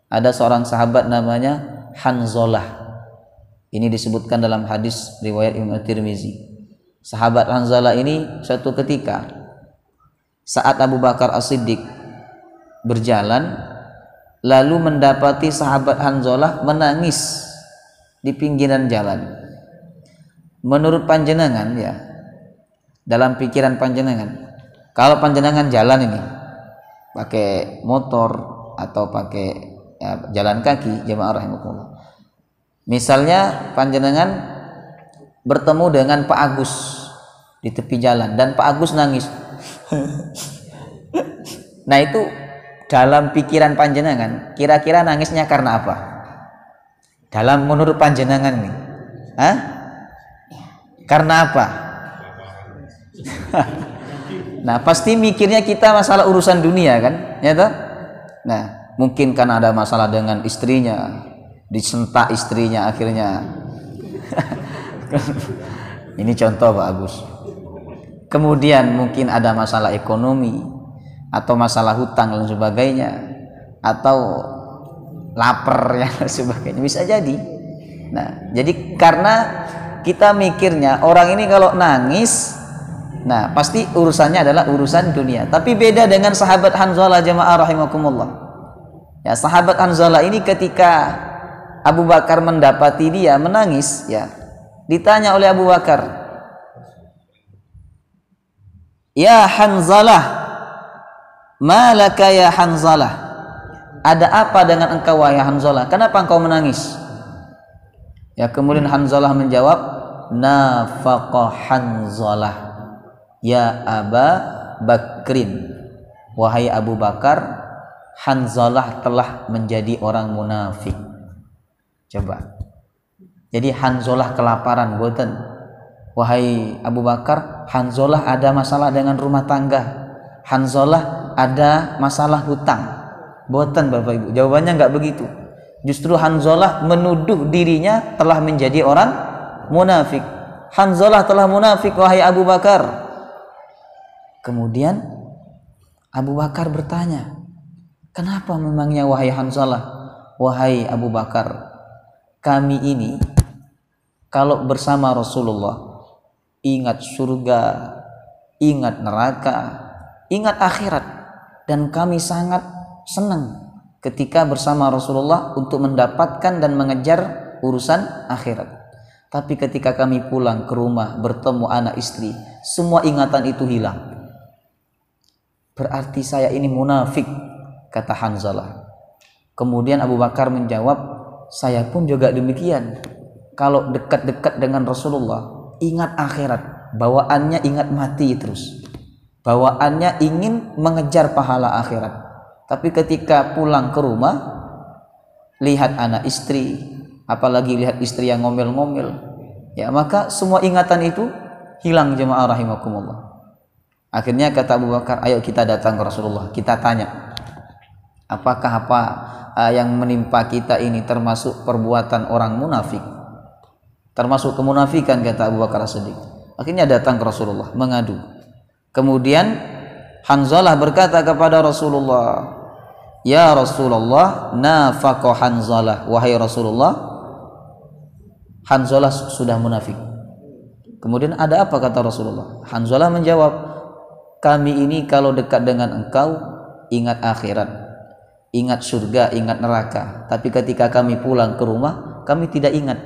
Ada seorang sahabat namanya Hanzalah. Ini disebutkan dalam hadis riwayat Imam Tirmizi. Sahabat Hanzalah ini suatu ketika saat Abu Bakar As-Siddiq berjalan, lalu mendapati sahabat Hanzalah menangis di pinggiran jalan. Menurut panjenengan, ya, dalam pikiran panjenengan, kalau panjenengan jalan ini pakai motor atau pakai jalan kaki, jemaah rahimakumullah, misalnya panjenengan bertemu dengan Pak Agus di tepi jalan dan Pak Agus nangis. Nah, itu dalam pikiran panjenengan kira-kira nangisnya karena apa? Dalam menurut panjenengan nih, karena apa? Nah, pasti mikirnya kita masalah urusan dunia kan, ya toh? Nah, mungkin karena ada masalah dengan istrinya, disentak istrinya akhirnya. Ini contoh Pak Agus. Kemudian mungkin ada masalah ekonomi atau masalah hutang dan sebagainya, atau lapar ya dan sebagainya, bisa jadi. Nah, jadi karena kita mikirnya orang ini kalau nangis, nah pasti urusannya adalah urusan dunia. Tapi beda dengan sahabat Hanzalah, jemaah rahimakumullah. Ya, sahabat Hanzalah ini ketika Abu Bakar mendapati dia menangis, ya, ditanya oleh Abu Bakar, "Ya Hanzalah, malaka ya Hanzalah? Ada apa dengan engkau wahai Hanzalah? Kenapa engkau menangis?" Ya, kemudian Hanzalah menjawab, "Nafaqa Hanzalah ya Aba Bakrin." Wahai Abu Bakar, Hanzalah telah menjadi orang munafik. Coba. Jadi Hanzalah kelaparan boten. Wahai Abu Bakar, Hanzalah ada masalah dengan rumah tangga. Hanzalah ada masalah hutang. Boten Bapak Ibu. Jawabannya enggak begitu. Justru Hanzalah menuduh dirinya telah menjadi orang munafik. Hanzalah telah munafik wahai Abu Bakar. Kemudian Abu Bakar bertanya, "Kenapa memangnya wahai Hanzalah?" "Wahai Abu Bakar, kami ini kalau bersama Rasulullah ingat surga, ingat neraka, ingat akhirat, dan kami sangat senang ketika bersama Rasulullah untuk mendapatkan dan mengejar urusan akhirat. Tapi ketika kami pulang ke rumah bertemu anak istri, semua ingatan itu hilang. Berarti saya ini munafik," kata Hanzalah. Kemudian Abu Bakar menjawab, "Saya pun juga demikian. Kalau dekat-dekat dengan Rasulullah, ingat akhirat, bawaannya ingat mati terus. Bawaannya ingin mengejar pahala akhirat. Tapi ketika pulang ke rumah, lihat anak istri, apalagi lihat istri yang ngomel-ngomel, ya maka semua ingatan itu hilang, jemaah rahimakumullah." Akhirnya kata Abu Bakar, "Ayo kita datang ke Rasulullah, kita tanya, apakah apa yang menimpa kita ini termasuk perbuatan orang munafik, termasuk kemunafikan," kata Abu Bakar As-Siddiq. Akhirnya datang ke Rasulullah mengadu. Kemudian Hanzalah berkata kepada Rasulullah, "Ya Rasulullah, nafaqa Hanzalah." Wahai Rasulullah, Hanzalah sudah munafik. Kemudian ada apa kata Rasulullah? Hanzalah menjawab, "Kami ini kalau dekat dengan engkau ingat akhirat, ingat surga, ingat neraka. Tapi ketika kami pulang ke rumah, kami tidak ingat."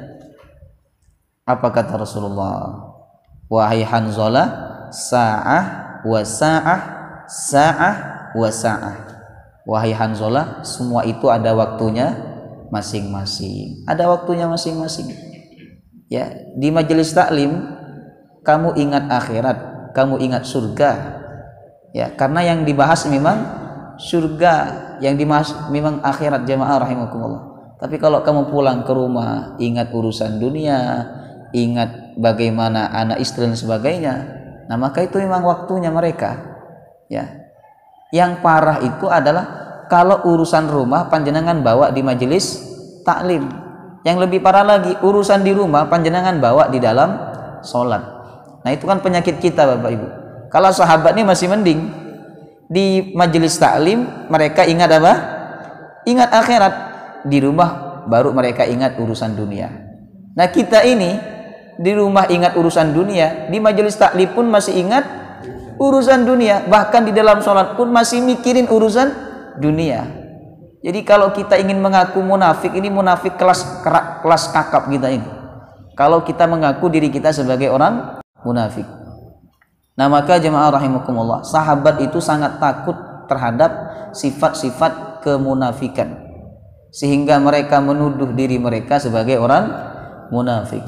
Apa kata Rasulullah? "Wahai Hanzalah, sa'ah wa sa'ah, sa'ah wa sa'ah." Wahai Hanzalah, semua itu ada waktunya masing-masing. Ada waktunya masing-masing. Ya, di majelis taklim kamu ingat akhirat, kamu ingat surga. Ya, karena yang dibahas memang surga, yang dibahas memang akhirat, jemaah rahimakumullah. Tapi kalau kamu pulang ke rumah ingat urusan dunia, ingat bagaimana anak istri dan sebagainya, nah maka itu memang waktunya mereka. Ya. Yang parah itu adalah kalau urusan rumah panjenengan bawa di majelis taklim. Yang lebih parah lagi, urusan di rumah panjenengan bawa di dalam sholat. Nah itu kan penyakit kita Bapak Ibu. Kalau sahabat ini masih mending, di majelis taklim mereka ingat apa? Ingat akhirat. di rumah baru mereka ingat urusan dunia. Nah kita ini di rumah ingat urusan dunia, di majelis taklim pun masih ingat urusan dunia, bahkan di dalam sholat pun masih mikirin urusan dunia. Jadi kalau kita ingin mengaku munafik, ini munafik kelas kakap kita ini. Kalau kita mengaku diri kita sebagai orang munafik. Nah maka jemaah rahimakumullah, sahabat itu sangat takut terhadap sifat-sifat kemunafikan, sehingga mereka menuduh diri mereka sebagai orang munafik.